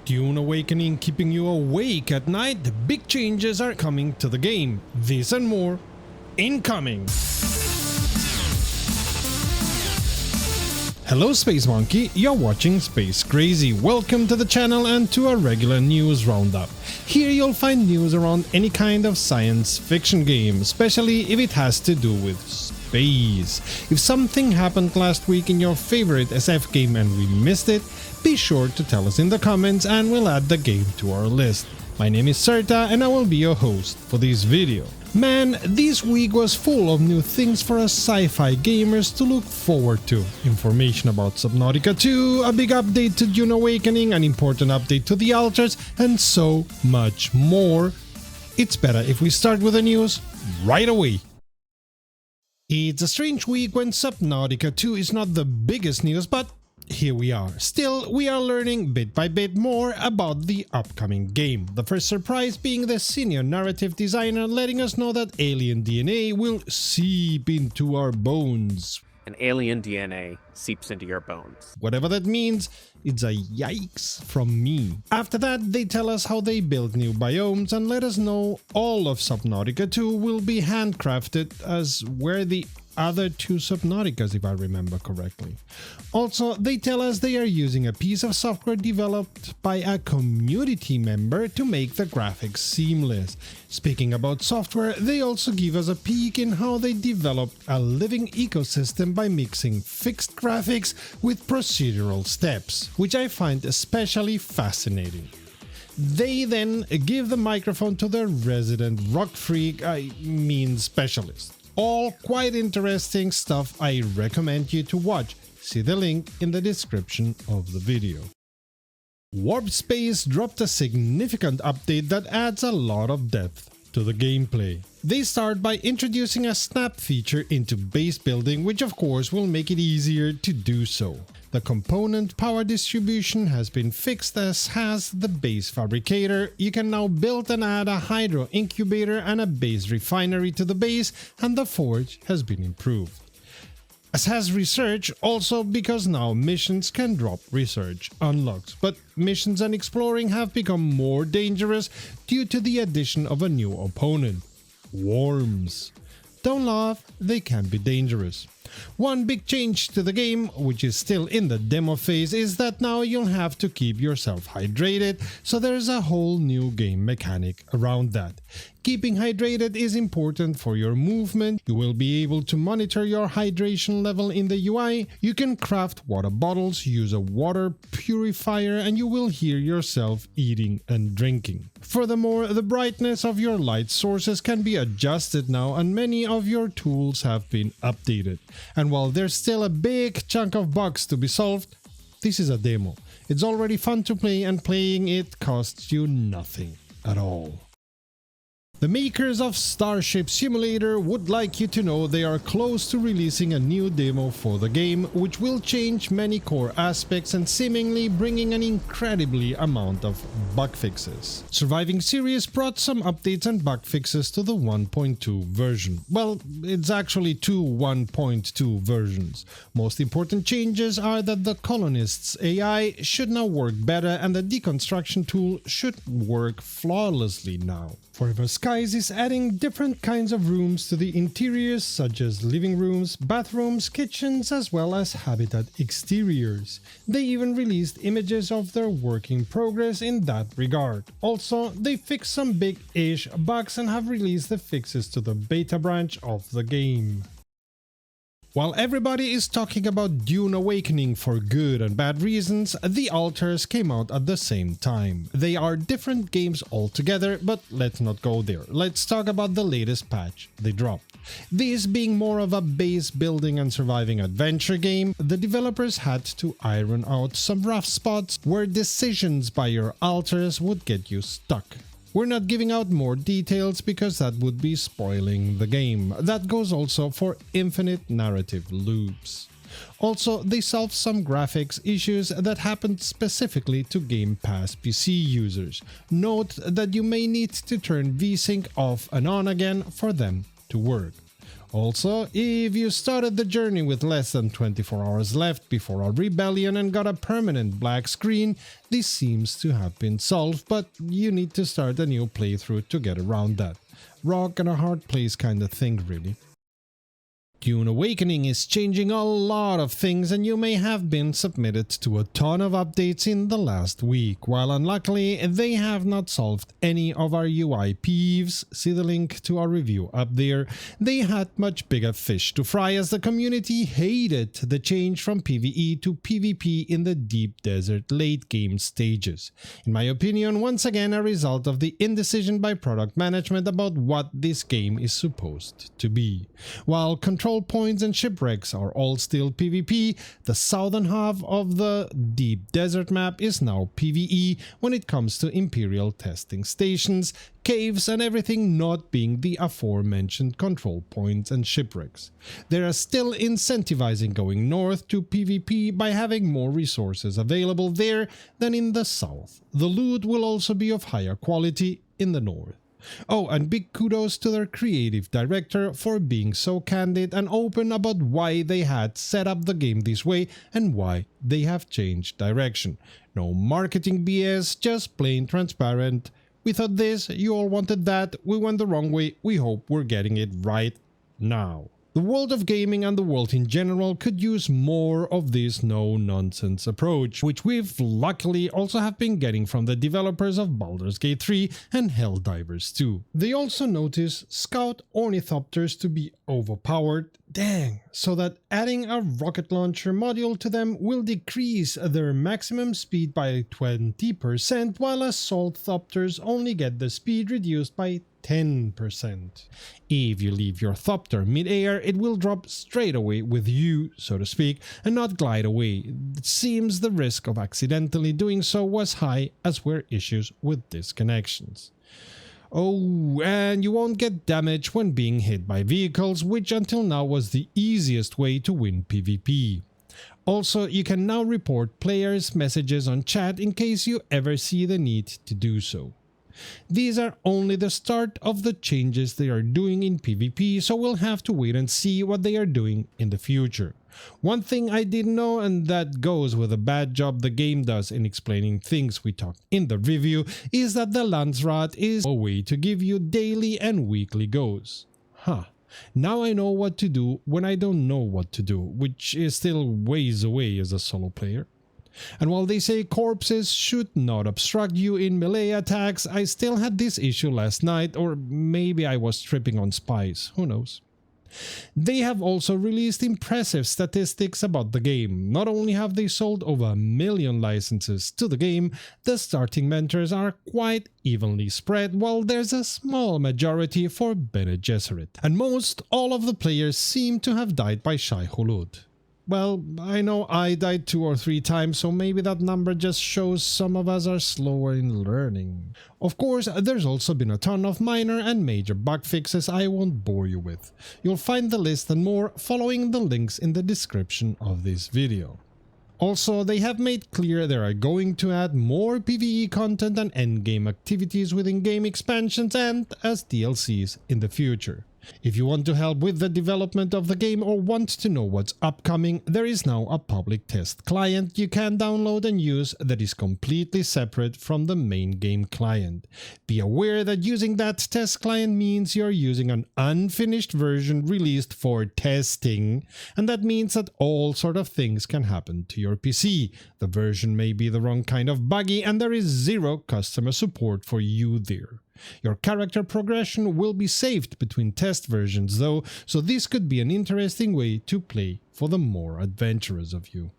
Dune Awakening keeping you awake at night? The big changes are coming to the game. This and more, incoming! Hello Space Monkey, you're watching Space Crazy. Welcome to the channel and to a regular news roundup. Here you'll find news around any kind of science fiction game, especially if it has to do with space. If something happened last week in your favorite SF game and we missed it, be sure to tell us in the comments and we'll add the game to our list. My name is Serta and I will be your host for this video. Man, this week was full of new things for us sci-fi gamers to look forward to. Information about Subnautica 2, a big update to Dune Awakening, an important update to the altars, and so much more. It's better if we start with the news right away. It's a strange week when Subnautica 2 is not the biggest news, but here we are. Still, we are learning bit by bit more about the upcoming game. The first surprise being the senior narrative designer letting us know that alien DNA will seep into our bones. And alien DNA seeps into your bones. Whatever that means, it's a yikes from me. After that, they tell us how they build new biomes and let us know all of Subnautica 2 will be handcrafted, as were the other two Subnauticas if I remember correctly. Also, they tell us they are using a piece of software developed by a community member to make the graphics seamless. Speaking about software, they also give us a peek in how they developed a living ecosystem by mixing fixed graphics with procedural steps, which I find especially fascinating. They then give the microphone to their resident rock freak, specialist. All quite interesting stuff I recommend you to watch. See the link in the description of the video. Warp Space dropped a significant update that adds a lot of depth to the gameplay. They start by introducing a snap feature into base building, which of course will make it easier to do so. The component power distribution has been fixed, as has the base fabricator. You can now build and add a hydro incubator and a base refinery to the base, and the forge has been improved. As has research, also because now missions can drop research unlocks, but missions and exploring have become more dangerous due to the addition of a new opponent: worms. Don't laugh, they can be dangerous. One big change to the game, which is still in the demo phase, is that now you'll have to keep yourself hydrated, so there's a whole new game mechanic around that. Keeping hydrated is important for your movement. You will be able to monitor your hydration level in the UI. You can craft water bottles, use a water purifier, and you will hear yourself eating and drinking. Furthermore, the brightness of your light sources can be adjusted now, and many of your tools have been updated. And while there's still a big chunk of bugs to be solved, this is a demo. It's already fun to play, and playing it costs you nothing at all. The makers of Starship Simulator would like you to know they are close to releasing a new demo for the game, which will change many core aspects and seemingly bringing an incredibly amount of bug fixes. Surviving Series brought some updates and bug fixes to the 1.2 version. Well, it's actually two 1.2 versions. Most important changes are that the colonists' AI should now work better and the deconstruction tool should work flawlessly now. Forever Skies is adding different kinds of rooms to the interiors, such as living rooms, bathrooms, kitchens, as well as habitat exteriors. They even released images of their work in progress in that regard. Also, they fixed some big-ish bugs and have released the fixes to the beta branch of the game. While everybody is talking about Dune Awakening for good and bad reasons, the altars came out at the same time. They are different games altogether, but let's not go there. Let's talk about the latest patch they dropped. This being more of a base building and surviving adventure game, the developers had to iron out some rough spots where decisions by your altars would get you stuck. We're not giving out more details because that would be spoiling the game. That goes also for infinite narrative loops. Also, they solved some graphics issues that happened specifically to Game Pass PC users. Note that you may need to turn VSync off and on again for them to work. Also, if you started the journey with less than 24 hours left before a rebellion and got a permanent black screen, this seems to have been solved, but you need to start a new playthrough to get around that. Rock and a hard place kind of thing, really. Dune Awakening is changing a lot of things, and you may have been submitted to a ton of updates in the last week. While unluckily they have not solved any of our UI peeves, see the link to our review up there, they had much bigger fish to fry as the community hated the change from PvE to PvP in the deep desert late game stages. In my opinion, once again a result of the indecision by product management about what this game is supposed to be. While control points and shipwrecks are all still PvP, the southern half of the deep desert map is now PvE when it comes to Imperial testing stations, caves and everything not being the aforementioned control points and shipwrecks. They are still incentivizing going north to PvP by having more resources available there than in the south. The loot will also be of higher quality in the north. Oh, and big kudos to their creative director for being so candid and open about why they had set up the game this way and why they have changed direction. No marketing BS, just plain transparent. We thought this, you all wanted that, we went the wrong way, we hope we're getting it right now. The world of gaming and the world in general could use more of this no-nonsense approach, which we've luckily also have been getting from the developers of Baldur's Gate 3 and Helldivers 2. They also notice Scout Ornithopters to be overpowered, dang, so that adding a rocket launcher module to them will decrease their maximum speed by 20%, while Assault Thopters only get the speed reduced by 10%. If you leave your Thopter mid-air, it will drop straight away with you, so to speak, and not glide away. It seems the risk of accidentally doing so was high, as were issues with disconnections. Oh, and you won't get damage when being hit by vehicles, which until now was the easiest way to win PvP. Also, you can now report players' messages on chat in case you ever see the need to do so. These are only the start of the changes they are doing in PvP, so we'll have to wait and see what they are doing in the future. One thing I didn't know, and that goes with a bad job the game does in explaining things we talked in the review, is that the Landsrat is a way to give you daily and weekly goes. Now I know what to do when I don't know what to do, which is still ways away as a solo player. And while they say corpses should not obstruct you in melee attacks, I still had this issue last night, or maybe I was tripping on spies, who knows. They have also released impressive statistics about the game. Not only have they sold over 1 million licenses to the game, the starting mentors are quite evenly spread, while there's a small majority for Bene Gesserit. And most all of the players seem to have died by Shai Hulud. Well, I know I died 2 or 3 times, so maybe that number just shows some of us are slower in learning. Of course, there's also been a ton of minor and major bug fixes I won't bore you with. You'll find the list and more following the links in the description of this video. Also, they have made clear they are going to add more PvE content and endgame activities within game expansions and as DLCs in the future. If you want to help with the development of the game or want to know what's upcoming, there is now a public test client you can download and use that is completely separate from the main game client. Be aware that using that test client means you're using an unfinished version released for testing, and that means that all sort of things can happen to your PC. The version may be the wrong kind of buggy and there is zero customer support for you there. Your character progression will be saved between test versions though, so this could be an interesting way to play for the more adventurous of you.